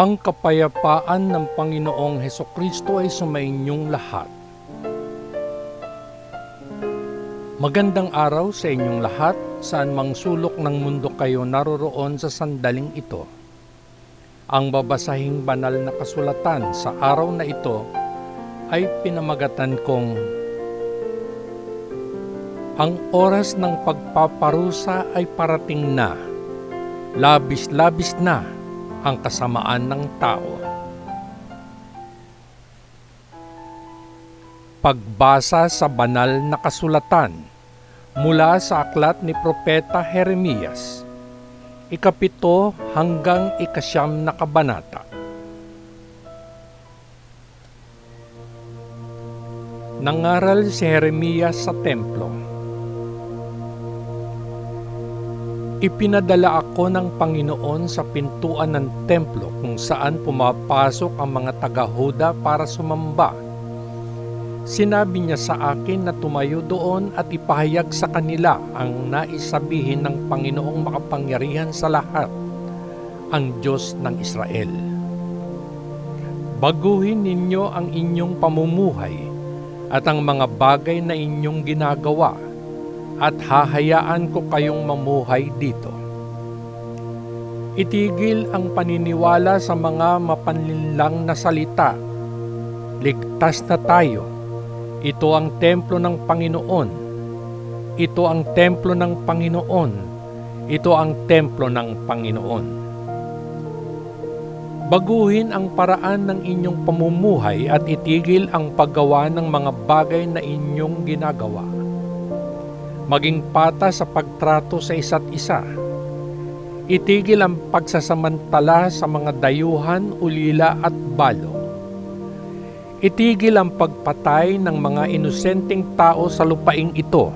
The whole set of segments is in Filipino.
Ang kapayapaan ng Panginoong Hesukristo ay sumainyong lahat. Magandang araw sa inyong lahat, saan mang sulok ng mundo kayo naroroon sa sandaling ito. Ang babasahing banal na kasulatan sa araw na ito ay pinamagatan kong ang oras ng pagpaparusa ay parating na. Labis-labis na ang kasamaan ng tao. Pagbasa sa banal na kasulatan mula sa aklat ni Propeta Jeremias, 7 hanggang 9 na kabanata. Nangaral si Jeremias sa templo. Ipinadala ako ng Panginoon sa pintuan ng templo kung saan pumapasok ang mga taga-Huda para sumamba. Sinabi niya sa akin na tumayo doon at ipahayag sa kanila ang naisabihin ng Panginoong makapangyarihan sa lahat, ang Diyos ng Israel. Baguhin ninyo ang inyong pamumuhay at ang mga bagay na inyong ginagawa, at hahayaan ko kayong mamuhay dito. Itigil ang paniniwala sa mga mapanlinlang na salita. Ligtas na tayo. Ito ang templo ng Panginoon. Ito ang templo ng Panginoon. Ito ang templo ng Panginoon. Baguhin ang paraan ng inyong pamumuhay at itigil ang paggawa ng mga bagay na inyong ginagawa. Maging patas sa pagtrato sa isa't isa. Itigil ang pagsasamantala sa mga dayuhan, ulila at balo. Itigil ang pagpatay ng mga inosenteng tao sa lupaing ito.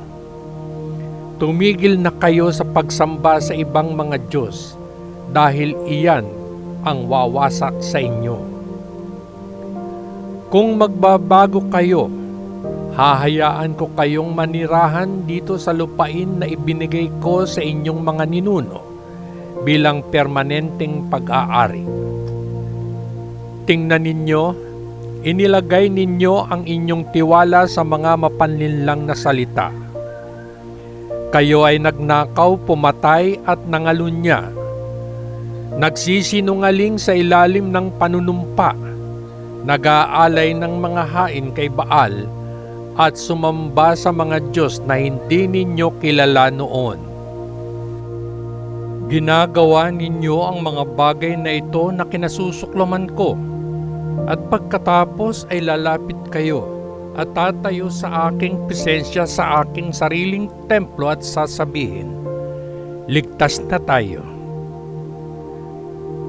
Tumigil na kayo sa pagsamba sa ibang mga Diyos dahil iyan ang wawasak sa inyo. Kung magbabago kayo, hahayaan ko kayong manirahan dito sa lupain na ibinigay ko sa inyong mga ninuno bilang permanenteng pag-aari. Tingnan ninyo, inilagay ninyo ang inyong tiwala sa mga mapanlinlang na salita. Kayo ay nagnakaw, pumatay at nangalunya. Nagsisinungaling sa ilalim ng panunumpa, nag-aalay ng mga hain kay Baal, at sumamba sa mga Diyos na hindi ninyo kilala noon. Ginagawa ninyo ang mga bagay na ito na kinasusuklaman ko, at pagkatapos ay lalapit kayo at tatayo sa aking presensya sa aking sariling templo at sasabihin, ligtas na tayo.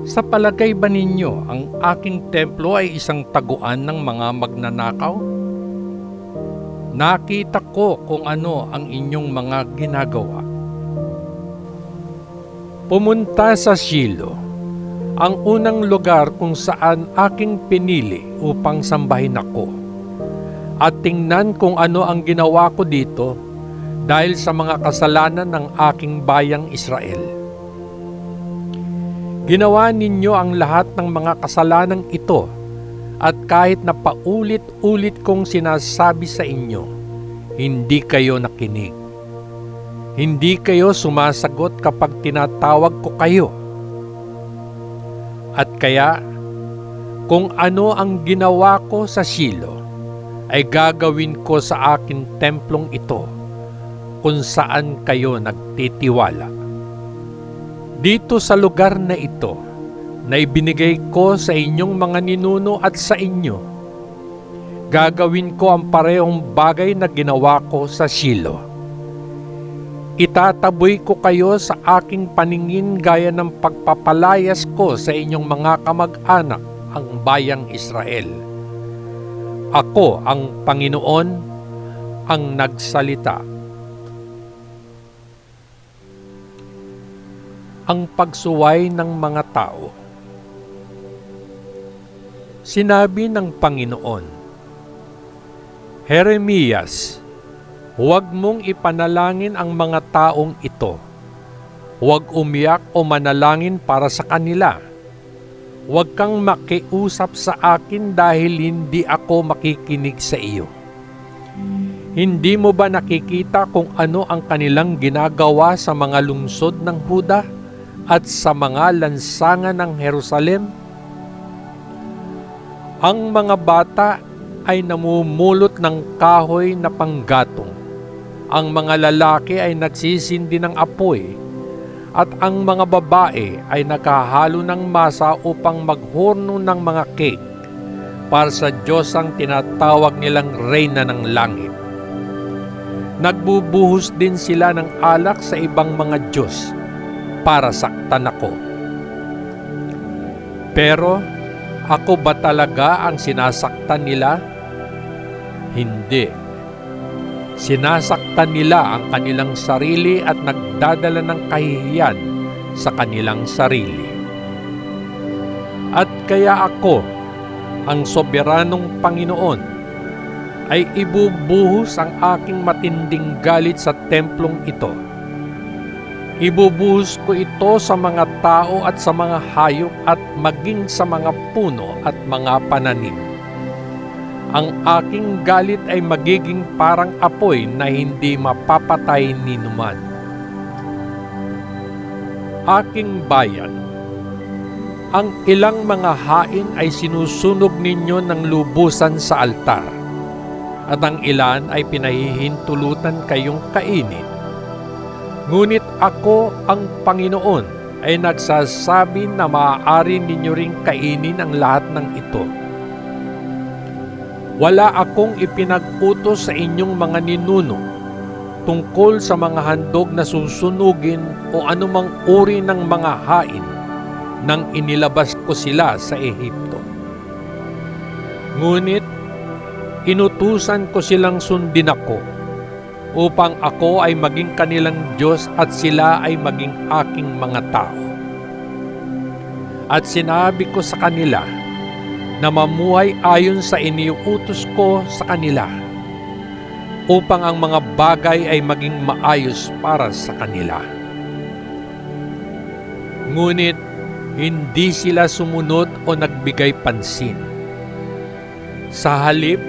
Sa palagay ba ninyo ang aking templo ay isang taguan ng mga magnanakaw? Nakita ko kung ano ang inyong mga ginagawa. Pumunta sa Shilo, ang unang lugar kung saan aking pinili upang sambahin ako, at tingnan kung ano ang ginawa ko dito dahil sa mga kasalanan ng aking bayang Israel. Ginawa ninyo ang lahat ng mga kasalanang ito, at kahit na paulit-ulit kong sinasabi sa inyo, hindi kayo nakinig. Hindi kayo sumasagot kapag tinatawag ko kayo. At kaya, kung ano ang ginawa ko sa Shilo, ay gagawin ko sa aking templong ito, kung saan kayo nagtitiwala. Dito sa lugar na ito, na ibinigay ko sa inyong mga ninuno at sa inyo, gagawin ko ang parehong bagay na ginawa ko sa Shilo. Itataboy ko kayo sa aking paningin gaya ng pagpapalayas ko sa inyong mga kamag-anak, ang bayang Israel. Ako ang Panginoon, ang nagsalita. Ang pagsuway ng mga tao. Sinabi ng Panginoon, Jeremias, huwag mong ipanalangin ang mga taong ito. Huwag umiyak o manalangin para sa kanila. huwag kang makiusap sa akin dahil hindi ako makikinig sa iyo. Hindi mo ba nakikita kung ano ang kanilang ginagawa sa mga lungsod ng Huda at sa mga lansangan ng Jerusalem? Ang mga bata ay namumulot ng kahoy na panggatong. Ang mga lalaki ay nagsisindi ng apoy, at ang mga babae ay nakahalo ng masa upang maghorno ng mga cake para sa Diyos ang tinatawag nilang Reyna ng Langit. Nagbubuhos din sila ng alak sa ibang mga Diyos para saktan ako. Pero ako ba talaga ang sinasaktan nila? Hindi. Sinasaktan nila ang kanilang sarili at nagdadala ng kahihiyan sa kanilang sarili. At kaya ako, ang soberanong Panginoon, ay ibubuhos ang aking matinding galit sa templong ito. Ibubuhos ko ito sa mga tao at sa mga hayop at maging sa mga puno at mga pananim. Ang aking galit ay magiging parang apoy na hindi mapapatay ni numan. Aking bayan, ang ilang mga hain ay sinusunog ninyo ng lubusan sa altar, at ang ilan ay pinahihintulutan kayong kainin. Ngunit ako, ang Panginoon, ay nagsasabi na maaari ninyo ring kainin ang lahat ng ito. Wala akong ipinag-utos sa inyong mga ninuno tungkol sa mga handog na susunugin o anumang uri ng mga hain nang inilabas ko sila sa Ehipto. Ngunit inutusan ko silang sundin ako upang ako ay maging kanilang Diyos at sila ay maging aking mga tao. At sinabi ko sa kanila na mamuhay ayon sa iniuutos ko sa kanila upang ang mga bagay ay maging maayos para sa kanila. Ngunit hindi sila sumunod o nagbigay pansin. Sa halip,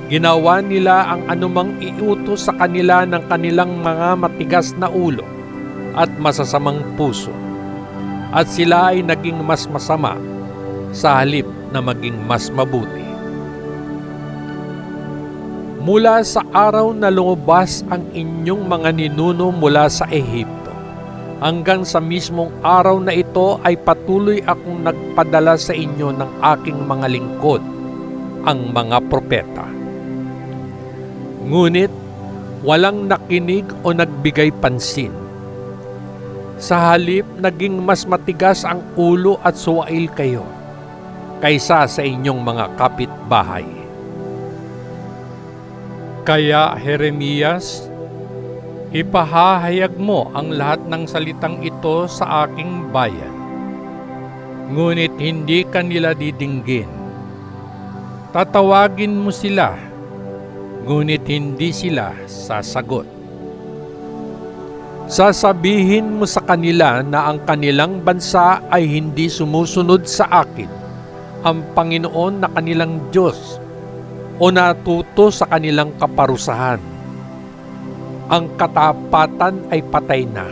ginawa nila ang anumang iutos sa kanila ng kanilang mga matigas na ulo at masasamang puso, at sila ay naging mas masama sa halip na maging mas mabuti. Mula sa araw na lumabas ang inyong mga ninuno mula sa Ehipto, hanggang sa mismong araw na ito ay patuloy akong nagpadala sa inyo ng aking mga lingkod, ang mga propeta. Ngunit walang nakinig o nagbigay pansin. Sa halip, naging mas matigas ang ulo at suwail kayo kaysa sa inyong mga kapitbahay. Kaya, Jeremias, ipahahayag mo ang lahat ng salitang ito sa aking bayan. Ngunit hindi kanila didinggin. Tatawagin mo sila, ngunit hindi sila sasagot. Sasabihin mo sa kanila na ang kanilang bansa ay hindi sumusunod sa akin, ang Panginoon na kanilang Diyos, o natuto sa kanilang kaparusahan. Ang katapatan ay patay na.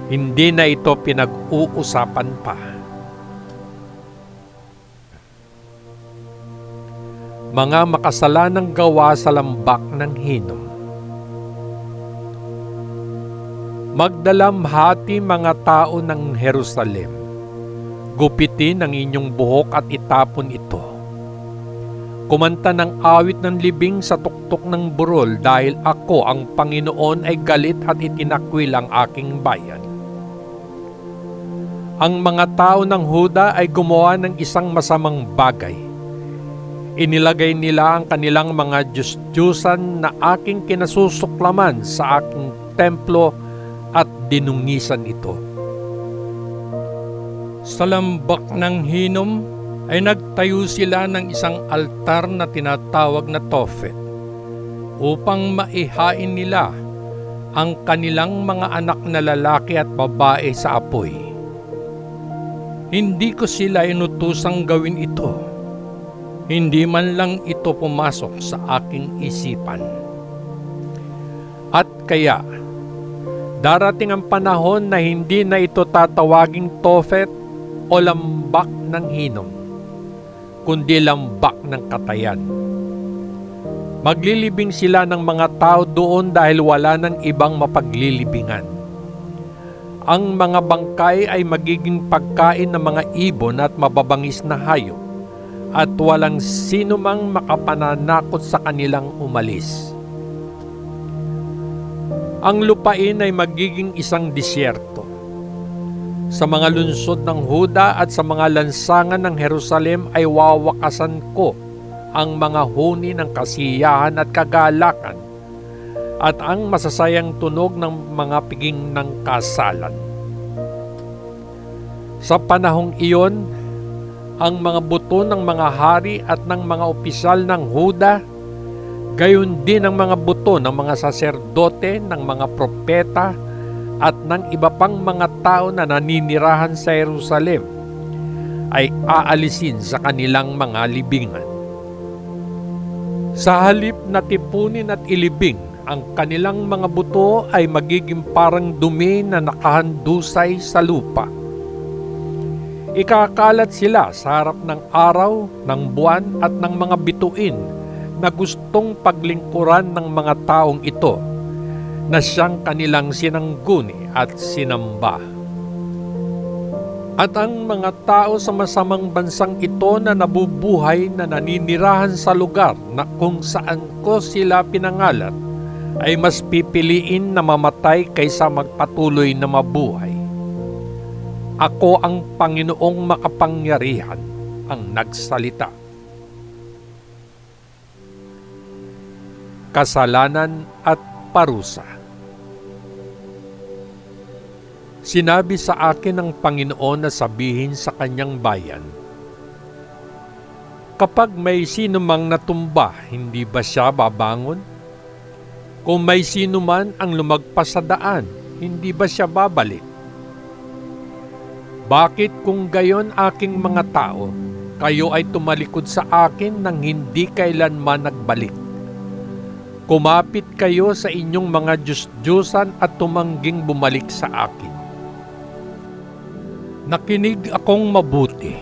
Hindi na ito pinag-uusapan pa. Mga makasalanang gawa sa lambak ng Hinom. Magdalamhati mga tao ng Jerusalem. Gupitin ang inyong buhok at itapon ito. Kumanta ng awit ng libing sa tuktok ng burol dahil ako ang Panginoon ay galit at itinakwil ang aking bayan. Ang mga tao ng Huda ay gumawa ng isang masamang bagay. Inilagay nila ang kanilang mga Diyos-Diyosan na aking kinasusuklaman sa aking templo at dinungisan ito. Sa lambak ng Hinom ay nagtayo sila ng isang altar na tinatawag na Tophet upang maihain nila ang kanilang mga anak na lalaki at babae sa apoy. Hindi ko sila inutusang gawin ito. Hindi man lang ito pumasok sa aking isipan. At kaya, darating ang panahon na hindi na ito tatawaging Tophet o lambak ng Hinnom, kundi lambak ng katayan. Maglilibing sila ng mga tao doon dahil wala ng ibang mapaglilibingan. Ang mga bangkay ay magiging pagkain ng mga ibon at mababangis na hayop, at walang sino mang makapananakot sa kanilang umalis. Ang lupain ay magiging isang disyerto. Sa mga lungsod ng Huda at sa mga lansangan ng Jerusalem ay wawakasan ko ang mga huni ng kasiyahan at kagalakan at ang masasayang tunog ng mga piging ng kasalan. Sa panahong iyon, ang mga buto ng mga hari at ng mga opisyal ng Huda, gayon din ang mga buto ng mga saserdote, ng mga propeta, at ng iba pang mga tao na naninirahan sa Jerusalem, ay aalisin sa kanilang mga libingan. Sa halip na tipunin at ilibing, ang kanilang mga buto ay magiging parang dumi na nakahandusay sa lupa. Ikakalat sila sa harap ng araw, ng buwan at ng mga bituin na gustong paglingkuran ng mga taong ito na siyang kanilang sinangguni at sinamba. At ang mga tao sa masamang bansang ito na nabubuhay na naninirahan sa lugar na kung saan ko sila pinangalat ay mas pipiliin na mamatay kaysa magpatuloy na mabuhay. Ako ang Panginoong makapangyarihan ang nagsalita. Kasalanan at parusa. Sinabi sa akin ng Panginoon na sabihin sa kanyang bayan, kapag may sino mang natumba, hindi ba siya babangon? Kung may sino man ang lumagpas sa daan, hindi ba siya babalik? Bakit kung gayon aking mga tao, kayo ay tumalikod sa akin nang hindi kailanman nagbalik? Kumapit kayo sa inyong mga Diyos-Diyosan at tumangging bumalik sa akin. Nakinig akong mabuti,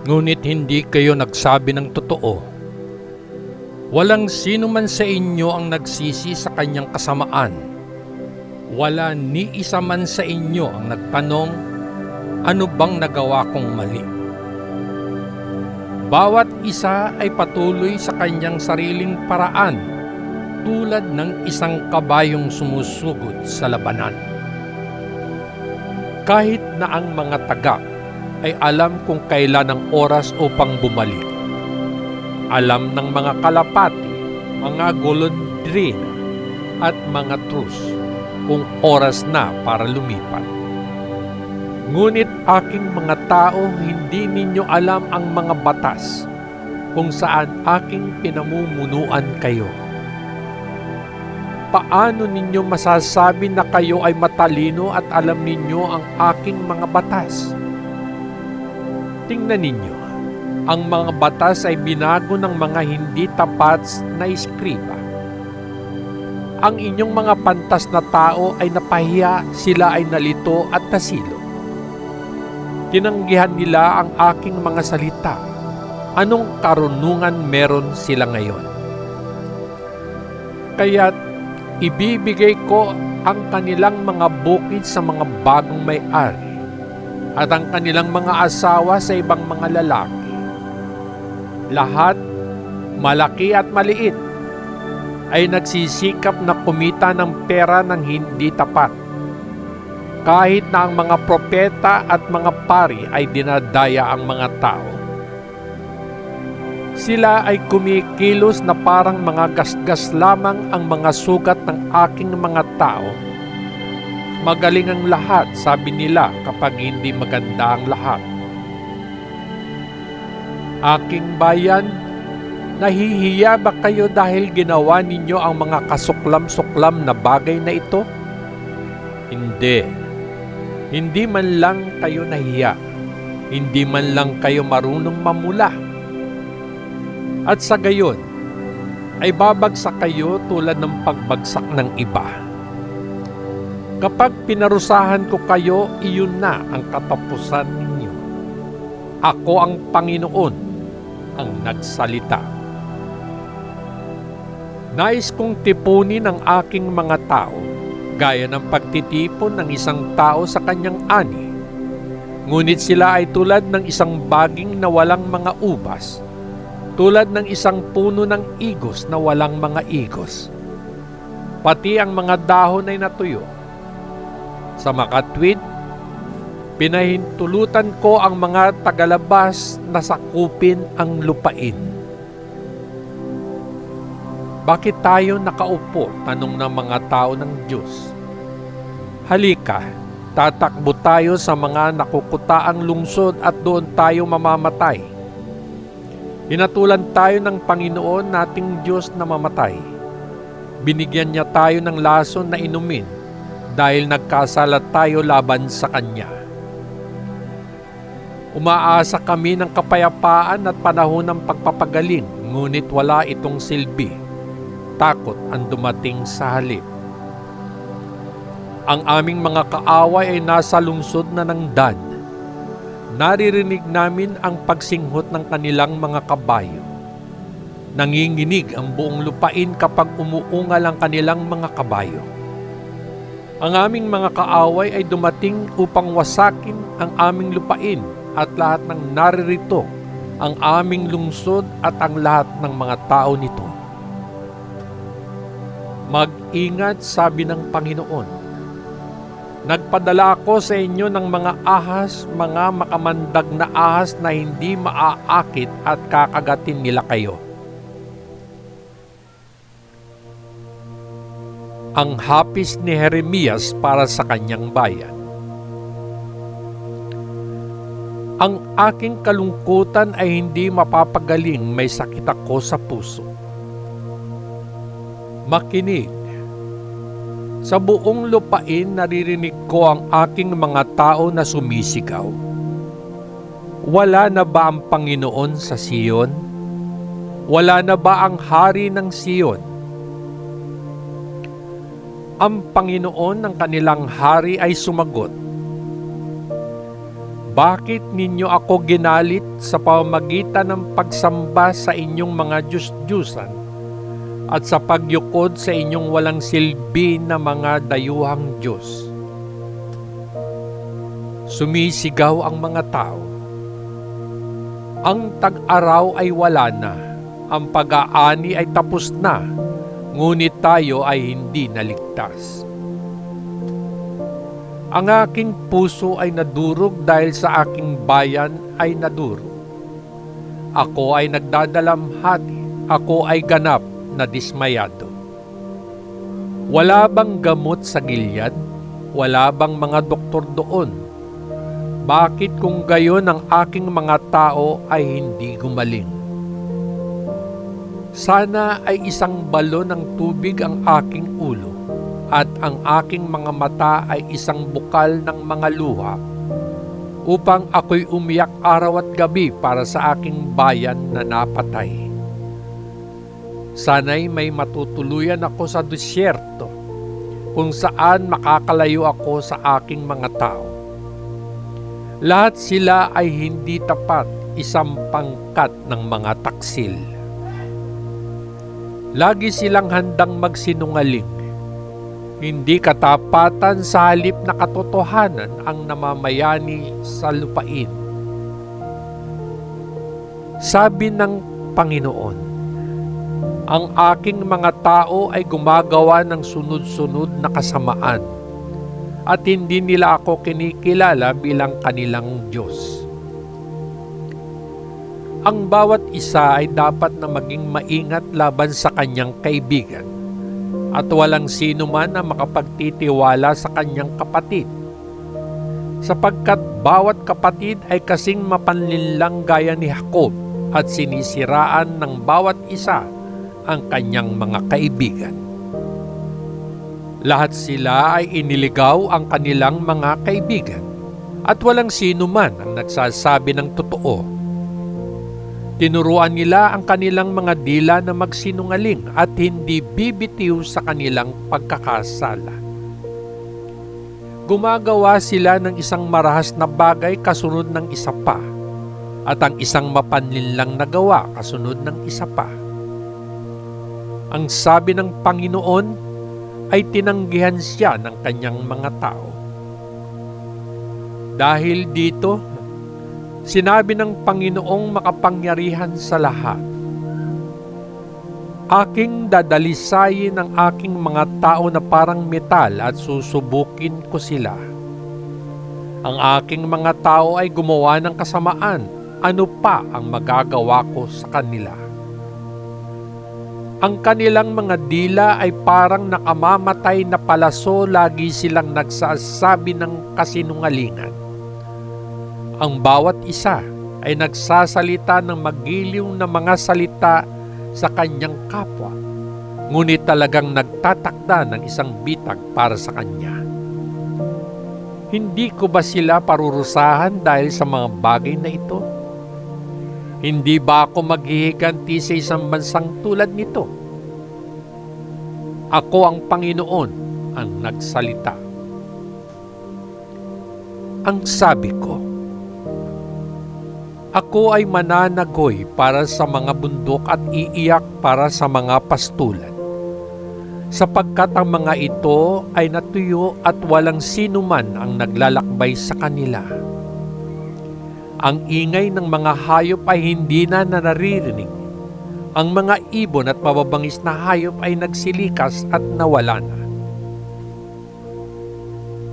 ngunit hindi kayo nagsabi ng totoo. Walang sino man sa inyo ang nagsisi sa kanyang kasamaan. Wala ni isa man sa inyo ang nagtanong, ano bang nagawa kong mali? Bawat isa ay patuloy sa kanyang sariling paraan, tulad ng isang kabayong sumusugod sa labanan. Kahit na ang mga tagak ay alam kung kailan ang oras upang bumalik. Alam ng mga kalapati, mga golondrina at mga trus kung oras na para lumipat. Ngunit aking mga tao, hindi ninyo alam ang mga batas kung saan aking pinamumunuan kayo. Paano ninyo masasabi na kayo ay matalino at alam ninyo ang aking mga batas? Tingnan ninyo, ang mga batas ay binago ng mga hindi tapat na eskriba. Ang inyong mga pantas na tao ay napahiya, sila ay nalito at nasilo. Tinanggihan nila ang aking mga salita. Anong karunungan meron sila ngayon? Kaya't ibibigay ko ang kanilang mga bukid sa mga bagong may-ari at ang kanilang mga asawa sa ibang mga lalaki. Lahat, malaki at maliit, ay nagsisikap na kumita ng pera ng hindi tapat. Kahit na ang mga propeta at mga pari ay dinadaya ang mga tao. Sila ay kumikilos na parang mga gasgas lamang ang mga sugat ng aking mga tao. Magaling ang lahat, sabi nila, kapag hindi maganda ang lahat. Aking bayan, nahihiya ba kayo dahil ginawa ninyo ang mga kasuklam-suklam na bagay na ito? Hindi. Hindi man lang kayo nahiya. Hindi man lang kayo marunong mamula. At sa gayon, ay babagsak kayo tulad ng pagbagsak ng iba. Kapag pinarusahan ko kayo, iyon na ang katapusan ninyo. Ako ang Panginoon ang nagsalita. Nais kong tipunin ang aking mga tao, gaya ng pagtitipon ng isang tao sa kanyang ani. Ngunit sila ay tulad ng isang baging na walang mga ubas, tulad ng isang puno ng igos na walang mga igos. Pati ang mga dahon ay natuyo. Sa makatwid, pinahintulutan ko ang mga tagalabas na sakupin ang lupain. Bakit tayo nakaupo? Tanong ng mga tao ng Diyos. Halika, tatakbo tayo sa mga nakukutaang lungsod at doon tayo mamamatay. Hinatulan tayo ng Panginoon nating Diyos na mamatay. Binigyan niya tayo ng lason na inumin dahil nagkasala tayo laban sa Kanya. Umaasa kami ng kapayapaan at panahon ng pagpapagaling, ngunit wala itong silbi. Takot ang dumating sa halip. Ang aming mga kaaway ay nasa lungsod na ng Dan. Naririnig namin ang pagsinghot ng kanilang mga kabayo. Nanginginig ang buong lupain kapag umuungal ang kanilang mga kabayo. Ang aming mga kaaway ay dumating upang wasakin ang aming lupain at lahat ng naririto, ang aming lungsod at ang lahat ng mga tao nito. Mag-ingat, sabi ng Panginoon. Nagpadala ako sa inyo ng mga ahas, mga makamandag na ahas na hindi maaakit at kakagatin nila kayo. Ang hapis ni Jeremias para sa kanyang bayan. Ang aking kalungkutan ay hindi mapapagaling, may sakit ako sa puso. Makinig. Sa buong lupain naririnig ko ang aking mga tao na sumisigaw. Wala na ba ang Panginoon sa Siyon? Wala na ba ang Hari ng Siyon? Ang Panginoon ng kanilang hari ay sumagot, bakit ninyo ako ginalit sa pamamagitan ng pagsamba sa inyong mga Diyos-Diyusan at sa pagyukod sa inyong walang silbi na mga dayuhang Diyos? Sumisigaw ang mga tao. Ang tag-araw ay wala na, ang pag-aani ay tapos na, ngunit tayo ay hindi naligtas. Ang aking puso ay nadurog dahil sa aking bayan ay nadurog. Ako ay nagdadalamhati, ako ay ganap na dismayado. Wala bang gamot sa Gilead? Wala bang mga doktor doon? Bakit kung gayon ang aking mga tao ay hindi gumaling? Sana ay isang balon ng tubig ang aking ulo at ang aking mga mata ay isang bukal ng mga luha upang ako'y umiyak araw at gabi para sa aking bayan na napatay. Sana'y may matutuluyan ako sa disyerto kung saan makakalayo ako sa aking mga tao. Lahat sila ay hindi tapat, isang pangkat ng mga taksil. Lagi silang handang magsinungaling. Hindi katapatan sa halip na katotohanan ang namamayani sa lupain. Sabi ng Panginoon, ang aking mga tao ay gumagawa ng sunod-sunod na kasamaan at hindi nila ako kinikilala bilang kanilang Diyos. Ang bawat isa ay dapat na maging maingat laban sa kanyang kaibigan at walang sino man na makapagtitiwala sa kanyang kapatid, sapagkat bawat kapatid ay kasing mapanlinlang gaya ni Jacob at sinisiraan ng bawat isa ang kanyang mga kaibigan. Lahat sila ay iniligaw ang kanilang mga kaibigan at walang sino man ang nagsasabi ng totoo. Tinuruan nila ang kanilang mga dila na magsinungaling at hindi bibitiw sa kanilang pagkakasala. Gumagawa sila ng isang marahas na bagay kasunod ng isa pa, at ang isang mapanlinlang na gawa kasunod ng isa pa. Ang sabi ng Panginoon ay tinanggihan siya ng kanyang mga tao. Dahil dito, sinabi ng Panginoong makapangyarihan sa lahat, aking dadalisayin ang aking mga tao na parang metal at susubukin ko sila. Ang aking mga tao ay gumawa ng kasamaan, ano pa ang magagawa ko sa kanila? Ang kanilang mga dila ay parang nakamamatay na palaso, lagi silang nagsasabi ng kasinungalingan. Ang bawat isa ay nagsasalita ng magiliw na mga salita sa kanyang kapwa, ngunit talagang nagtatakda ng isang bitag para sa kanya. Hindi ko ba sila parurusahan dahil sa mga bagay na ito? Hindi ba ako maghihiganti sa isang bansang tulad nito? Ako ang Panginoon ang nagsalita. Ang sabi ko, ako ay mananagoy para sa mga bundok at iiyak para sa mga pastulan, sapagkat ang mga ito ay natuyo at walang sino man ang naglalakbay sa kanila. Ang ingay ng mga hayop ay hindi na naririnig. Ang mga ibon at mababangis na hayop ay nagsilikas at nawala na.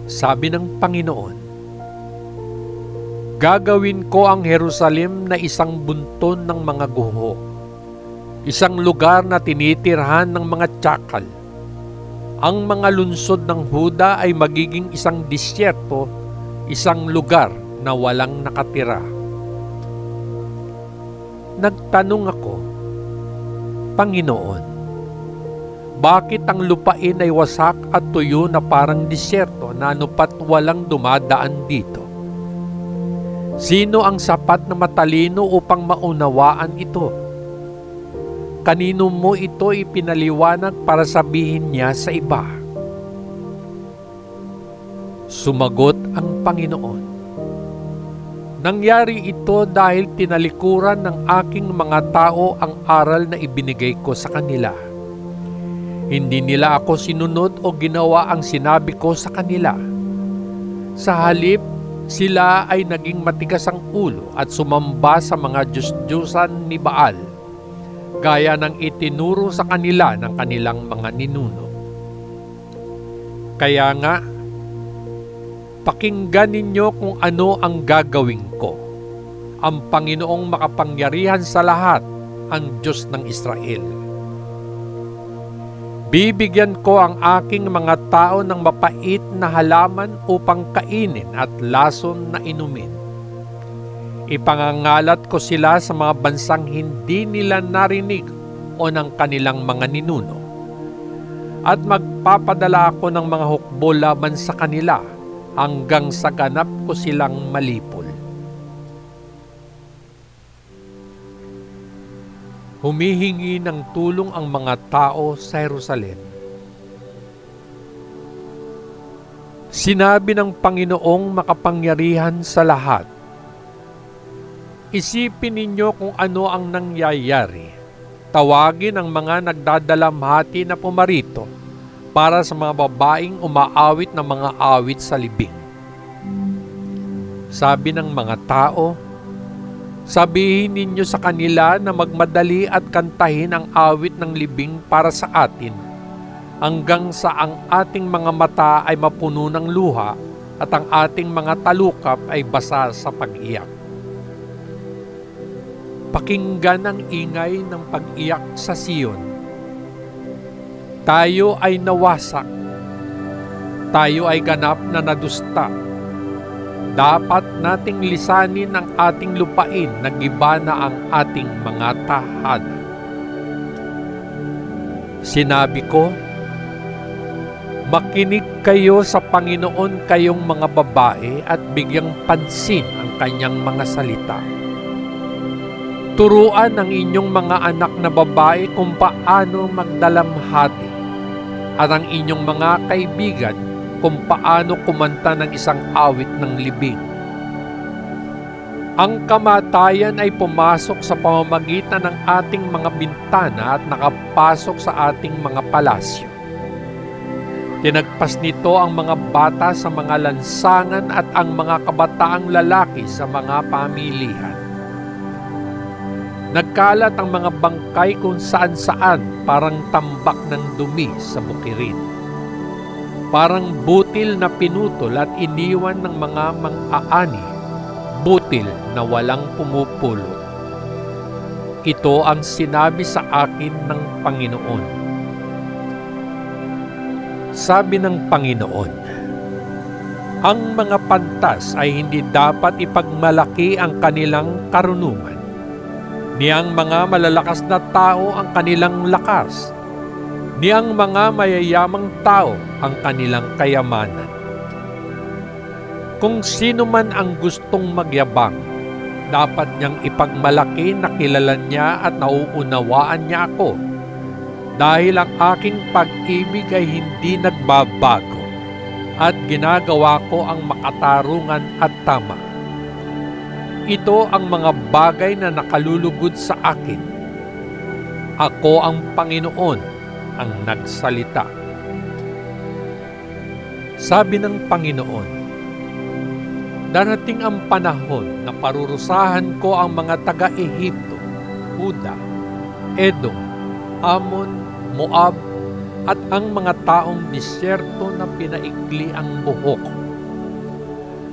Sabi ng Panginoon, gagawin ko ang Jerusalem na isang bunton ng mga guho, isang lugar na tinitirhan ng mga tiyakal. Ang mga lungsod ng Huda ay magiging isang disyerto, isang lugar na walang nakatira. Nagtanong ako, Panginoon, bakit ang lupain ay wasak at tuyo na parang disyerto na anupat walang dumadaan dito? Sino ang sapat na matalino upang maunawaan ito? Kanino mo ito ipinaliwanag para sabihin niya sa iba? Sumagot ang Panginoon, nangyari ito dahil tinalikuran ng aking mga tao ang aral na ibinigay ko sa kanila. Hindi nila ako sinunod o ginawa ang sinabi ko sa kanila. Sa halip, sila ay naging matigas ang ulo at sumamba sa mga Diyos-Diyosan ni Baal, gaya ng itinuro sa kanila ng kanilang mga ninuno. Kaya nga, pakinggan ninyo kung ano ang gagawin ko. Ang Panginoong makapangyarihan sa lahat, ang Diyos ng Israel. Bibigyan ko ang aking mga tao ng mapait na halaman upang kainin at lason na inumin. Ipangangalat ko sila sa mga bansang hindi nila narinig o ng kanilang mga ninuno. At magpapadala ako ng mga hukbo laban sa kanila hanggang sa ganap ko silang malipol. Humihingi ng tulong ang mga tao sa Jerusalem. Sinabi ng Panginoong makapangyarihan sa lahat, isipin ninyo kung ano ang nangyayari. Tawagin ang mga nagdadalamhati na pumarito para sa mga babaeng umaawit ng mga awit sa libing. Sabi ng mga tao, sabihin ninyo sa kanila na magmadali at kantahin ang awit ng libing para sa atin, hanggang sa ang ating mga mata ay mapuno ng luha at ang ating mga talukap ay basa sa pag-iyak. Pakinggan ang ingay ng pag-iyak sa Sion. Tayo ay nawasak. Tayo ay ganap na nadusta. Dapat nating lisanin ang ating lupain na giba na ang ating mga tahanan. Sinabi ko, Makinig kayo sa Panginoon kayong mga babae at bigyang pansin ang kanyang mga salita. Turuan ang inyong mga anak na babae kung paano magdalamhati at ang inyong mga kaibigan kung paano kumanta ng isang awit ng libing. Ang kamatayan ay pumasok sa pamamagitan ng ating mga bintana at nakapasok sa ating mga palasyo. Tinagpas nito ang mga bata sa mga lansangan at ang mga kabataang lalaki sa mga pamilihan. Nagkalat ang mga bangkay kung saan-saan, parang tambak ng dumi sa bukirin. Parang butil na pinutol at iniwan ng mga mang-aani, butil na walang pumupulot. Ito ang sinabi sa akin ng Panginoon. Sabi ng Panginoon, ang mga pantas ay hindi dapat ipagmalaki ang kanilang karunungan, ni ang mga malalakas na tao ang kanilang lakas, ni ang mga mayayamang tao ang kanilang kayamanan. Kung sino man ang gustong magyabang, dapat niyang ipagmalaki na kilala niya at nauunawaan niya ako, dahil ang aking pag-ibig ay hindi nagbabago at ginagawa ko ang makatarungan at tama. Ito ang mga bagay na nakalulugod sa akin. Ako ang Panginoon ang nagsalita. Sabi ng Panginoon, darating ang panahon na parurusahan ko ang mga taga-Ehipto, Huda, Edom, Ammon, Moab, at ang mga taong disyerto na pinaikli ang buhok.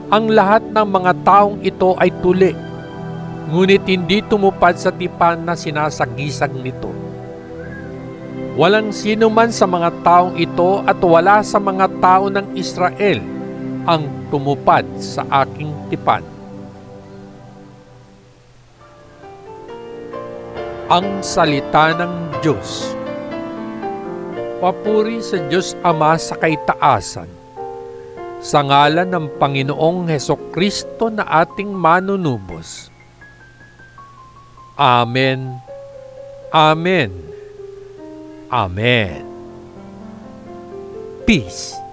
Ang lahat ng mga taong ito ay tuli, ngunit hindi tumupad sa tipan na sinasagisag nito. Walang sino man sa mga taong ito at wala sa mga tao ng Israel ang tumupad sa aking tipan. Ang salita ng Diyos. Papuri sa Diyos Ama sa kaitaasan, sa ngalan ng Panginoong Hesukristo na ating manunubos. Amen. Amen. Amen. Peace.